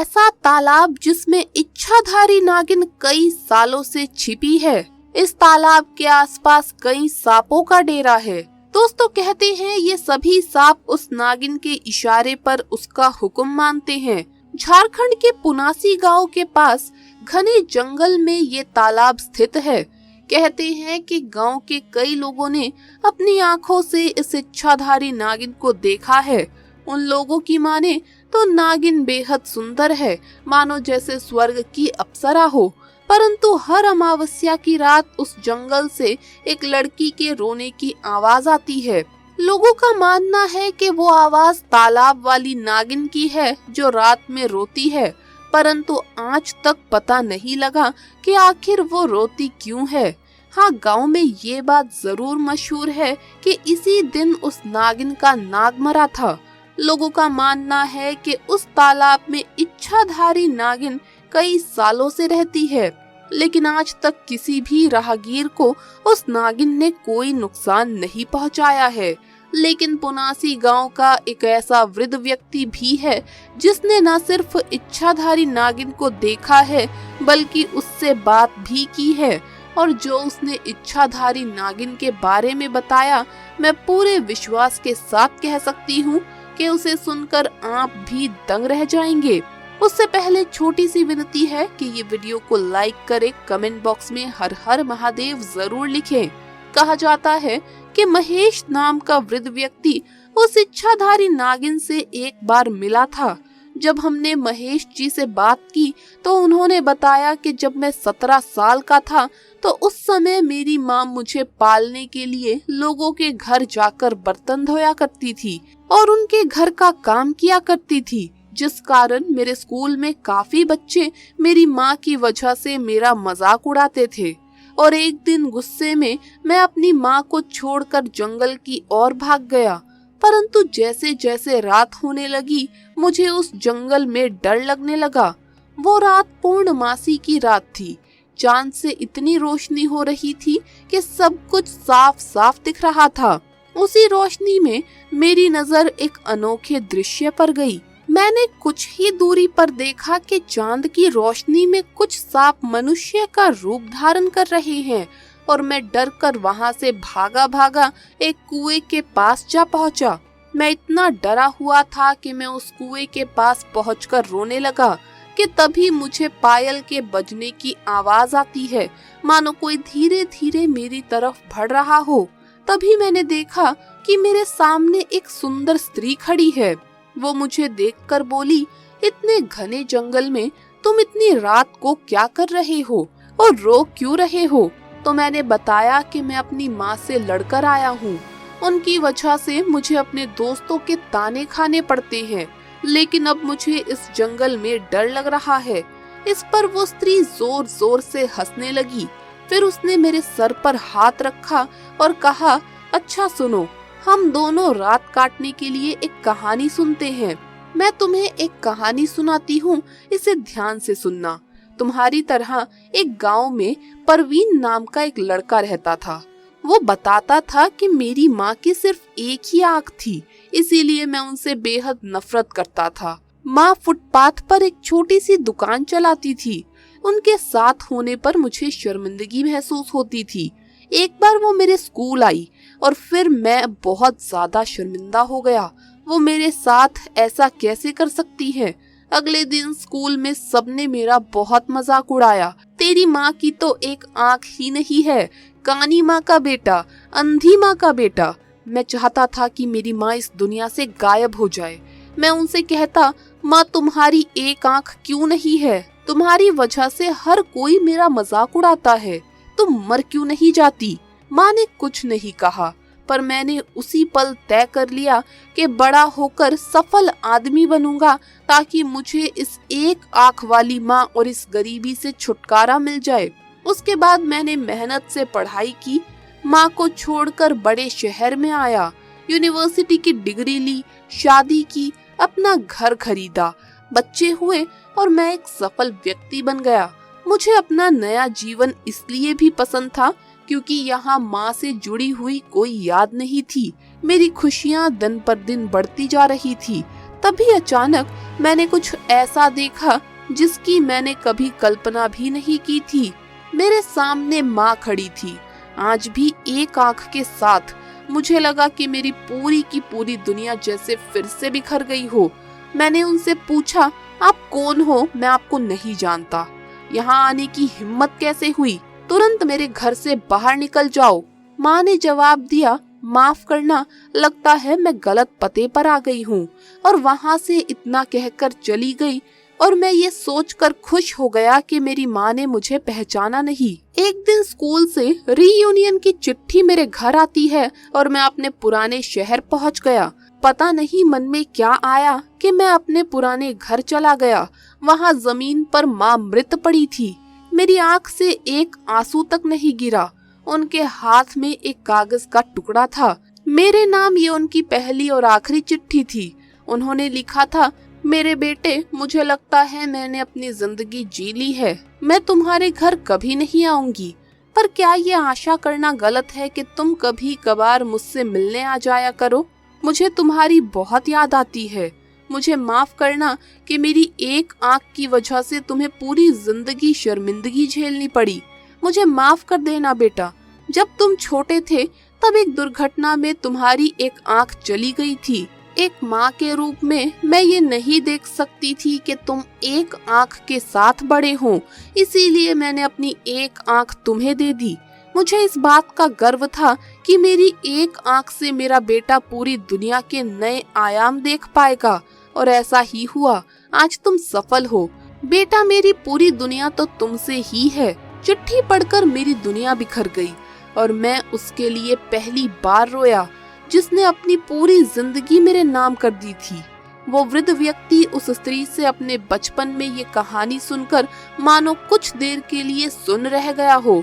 ऐसा तालाब जिसमें इच्छाधारी नागिन कई सालों से छिपी है। इस तालाब के आसपास कई सांपों का डेरा है। दोस्तों कहते हैं ये सभी सांप उस नागिन के इशारे पर उसका हुक्म मानते हैं। झारखंड के पुनासी गांव के पास घने जंगल में ये तालाब स्थित है। कहते हैं कि गांव के कई लोगों ने अपनी आंखों से इस इच्छाधारी नागिन को देखा है। उन लोगों की माने तो नागिन बेहद सुंदर है, मानो जैसे स्वर्ग की अप्सरा हो। परंतु हर अमावस्या की रात उस जंगल से एक लड़की के रोने की आवाज आती है। लोगों का मानना है कि वो आवाज तालाब वाली नागिन की है जो रात में रोती है, परंतु आज तक पता नहीं लगा कि आखिर वो रोती क्यों है। हाँ, गांव में ये बात जरूर मशहूर है कि इसी दिन उस नागिन का नाग मरा था। लोगों का मानना है कि उस तालाब में इच्छाधारी नागिन कई सालों से रहती है, लेकिन आज तक किसी भी राहगीर को उस नागिन ने कोई नुकसान नहीं पहुंचाया है। लेकिन पुनासी गांव का एक ऐसा वृद्ध व्यक्ति भी है जिसने न सिर्फ इच्छाधारी नागिन को देखा है बल्कि उससे बात भी की है, और जो उसने इच्छाधारी नागिन के बारे में बताया, मैं पूरे विश्वास के साथ कह सकती हूँ कि उसे सुनकर आप भी दंग रह जाएंगे। उससे पहले छोटी सी विनती है कि ये वीडियो को लाइक करें, कमेंट बॉक्स में हर हर महादेव जरूर लिखें। कहा जाता है कि महेश नाम का वृद्ध व्यक्ति उस इच्छाधारी नागिन से एक बार मिला था। जब हमने महेश जी से बात की तो उन्होंने बताया कि जब मैं 17 साल का था तो उस समय मेरी माँ मुझे पालने के लिए लोगों के घर जाकर बर्तन धोया करती थी और उनके घर का काम किया करती थी, जिस कारण मेरे स्कूल में काफी बच्चे मेरी माँ की वजह से मेरा मजाक उड़ाते थे। और एक दिन गुस्से में मैं अपनी माँ को छोड़कर जंगल की ओर भाग गया। परंतु जैसे जैसे रात होने लगी मुझे उस जंगल में डर लगने लगा। वो रात पूर्णमासी की रात थी। चांद से इतनी रोशनी हो रही थी कि सब कुछ साफ साफ दिख रहा था। उसी रोशनी में मेरी नजर एक अनोखे दृश्य पर गई। मैंने कुछ ही दूरी पर देखा कि चांद की रोशनी में कुछ सांप मनुष्य का रूप धारण कर रहे हैं, और मैं डर कर वहाँ से भागा भागा एक कुएं के पास जा पहुँचा। मैं इतना डरा हुआ था कि मैं उस कुएं के पास पहुंचकर रोने लगा कि तभी मुझे पायल के बजने की आवाज आती है, मानो कोई धीरे धीरे मेरी तरफ बढ़ रहा हो। तभी मैंने देखा कि मेरे सामने एक सुंदर स्त्री खड़ी है। वो मुझे देखकर बोली, इतने घने जंगल में तुम इतनी रात को क्या कर रहे हो और रो क्यों रहे हो? तो मैंने बताया कि मैं अपनी माँ से लड़कर आया हूँ। उनकी वजह से मुझे अपने दोस्तों के ताने खाने पड़ते हैं, लेकिन अब मुझे इस जंगल में डर लग रहा है। इस पर वो स्त्री जोर जोर से हंसने लगी। फिर उसने मेरे सर पर हाथ रखा और कहा, अच्छा सुनो, हम दोनों रात काटने के लिए एक कहानी सुनते हैं। मैं तुम्हें एक कहानी सुनाती हूँ, इसे ध्यान से सुनना। तुम्हारी तरह एक गांव में परवीन नाम का एक लड़का रहता था। वो बताता था कि मेरी माँ की सिर्फ एक ही आँख थी, इसीलिए मैं उनसे बेहद नफरत करता था। माँ फुटपाथ पर एक छोटी सी दुकान चलाती थी। उनके साथ होने पर मुझे शर्मिंदगी महसूस होती थी। एक बार वो मेरे स्कूल आई और फिर मैं बहुत ज्यादा शर्मिंदा हो गया। वो मेरे साथ ऐसा कैसे कर सकती है? अगले दिन स्कूल में सबने मेरा बहुत मजाक उड़ाया। तेरी माँ की तो एक आँख ही नहीं है, कानी माँ का बेटा, अंधी माँ का बेटा। मैं चाहता था कि मेरी माँ इस दुनिया से गायब हो जाए। मैं उनसे कहता, माँ तुम्हारी एक आँख क्यों नहीं है? तुम्हारी वजह से हर कोई मेरा मजाक उड़ाता है। तुम मर क्यों नहीं जाती? माँ ने कुछ नहीं कहा, पर मैंने उसी पल तय कर लिया कि बड़ा होकर सफल आदमी बनूंगा ताकि मुझे इस एक आंख वाली माँ और इस गरीबी से छुटकारा मिल जाए। उसके बाद मैंने मेहनत से पढ़ाई की, माँ को छोड़कर बड़े शहर में आया, यूनिवर्सिटी की डिग्री ली, शादी की, अपना घर खरीदा, बच्चे हुए और मैं एक सफल व्यक्ति बन गया। मुझे अपना नया जीवन इसलिए भी पसंद था क्योंकि यहाँ माँ से जुड़ी हुई कोई याद नहीं थी। मेरी खुशियाँ दिन पर दिन बढ़ती जा रही थी। तभी अचानक मैंने कुछ ऐसा देखा जिसकी मैंने कभी कल्पना भी नहीं की थी। मेरे सामने माँ खड़ी थी, आज भी एक आंख के साथ। मुझे लगा कि मेरी पूरी की पूरी दुनिया जैसे फिर से बिखर गई हो। मैंने उनसे पूछा, आप कौन हो? मैं आपको नहीं जानता। यहाँ आने की हिम्मत कैसे हुई? तुरंत मेरे घर से बाहर निकल जाओ। माँ ने जवाब दिया, माफ करना, लगता है मैं गलत पते पर आ गई हूँ। और वहाँ से इतना कहकर चली गई और मैं ये सोचकर खुश हो गया कि मेरी माँ ने मुझे पहचाना नहीं। एक दिन स्कूल से रीयूनियन की चिट्ठी मेरे घर आती है और मैं अपने पुराने शहर पहुँच गया। पता नहीं मन में क्या आया कि मैं अपने पुराने घर चला गया। वहाँ जमीन पर माँ मृत पड़ी थी। मेरी आंख से एक आंसू तक नहीं गिरा। उनके हाथ में एक कागज का टुकड़ा था। मेरे नाम ये उनकी पहली और आखिरी चिट्ठी थी। उन्होंने लिखा था, मेरे बेटे, मुझे लगता है मैंने अपनी जिंदगी जी ली है। मैं तुम्हारे घर कभी नहीं आऊंगी, पर क्या ये आशा करना गलत है कि तुम कभी कभार मुझसे मिलने आ जाया करो? मुझे तुम्हारी बहुत याद आती है। मुझे माफ करना कि मेरी एक आंख की वजह से तुम्हें पूरी जिंदगी शर्मिंदगी झेलनी पड़ी। मुझे माफ कर देना बेटा। जब तुम छोटे थे तब एक दुर्घटना में तुम्हारी एक आंख चली गई थी। एक माँ के रूप में मैं ये नहीं देख सकती थी कि तुम एक आंख के साथ बड़े हो, इसीलिए मैंने अपनी एक आंख तुम्हें दे दी। मुझे इस बात का गर्व था कि मेरी एक आंख से मेरा बेटा पूरी दुनिया के नए आयाम देख पाएगा, और ऐसा ही हुआ। आज तुम सफल हो बेटा। मेरी पूरी दुनिया तो तुमसे ही है। चिट्ठी पढ़कर मेरी दुनिया बिखर गई और मैं उसके लिए पहली बार रोया जिसने अपनी पूरी जिंदगी मेरे नाम कर दी थी। वो वृद्ध व्यक्ति उस स्त्री से अपने बचपन में ये कहानी सुनकर मानो कुछ देर के लिए सुन रह गया हो।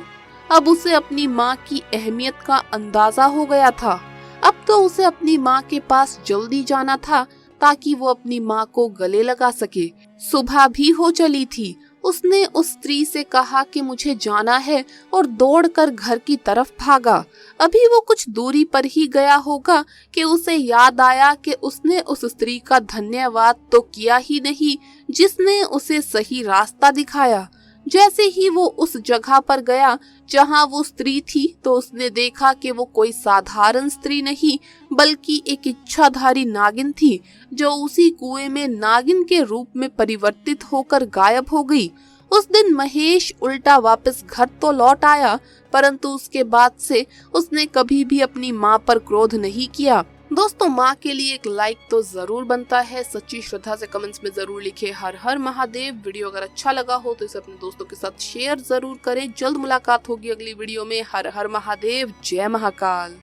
अब उसे अपनी माँ की अहमियत का अंदाजा हो गया था। अब तो उसे अपनी माँ के पास जल्दी जाना था ताकि वो अपनी माँ को गले लगा सके। सुबह भी हो चली थी। उसने उस स्त्री से कहा कि मुझे जाना है और दौड़कर घर की तरफ भागा। अभी वो कुछ दूरी पर ही गया होगा कि उसे याद आया कि उसने उस स्त्री का धन्यवाद तो किया ही नहीं जिसने उसे सही रास्ता दिखाया। जैसे ही वो उस जगह पर गया जहां वो स्त्री थी तो उसने देखा कि वो कोई साधारण स्त्री नहीं बल्कि एक इच्छाधारी नागिन थी जो उसी कुएं में नागिन के रूप में परिवर्तित होकर गायब हो गई। उस दिन महेश उल्टा वापस घर तो लौट आया, परंतु उसके बाद से उसने कभी भी अपनी माँ पर क्रोध नहीं किया। दोस्तों, माँ के लिए एक लाइक तो जरूर बनता है। सच्ची श्रद्धा से कमेंट्स में जरूर लिखे हर हर महादेव। वीडियो अगर अच्छा लगा हो तो इसे अपने दोस्तों के साथ शेयर जरूर करें। जल्द मुलाकात होगी अगली वीडियो में। हर हर महादेव, जय महाकाल।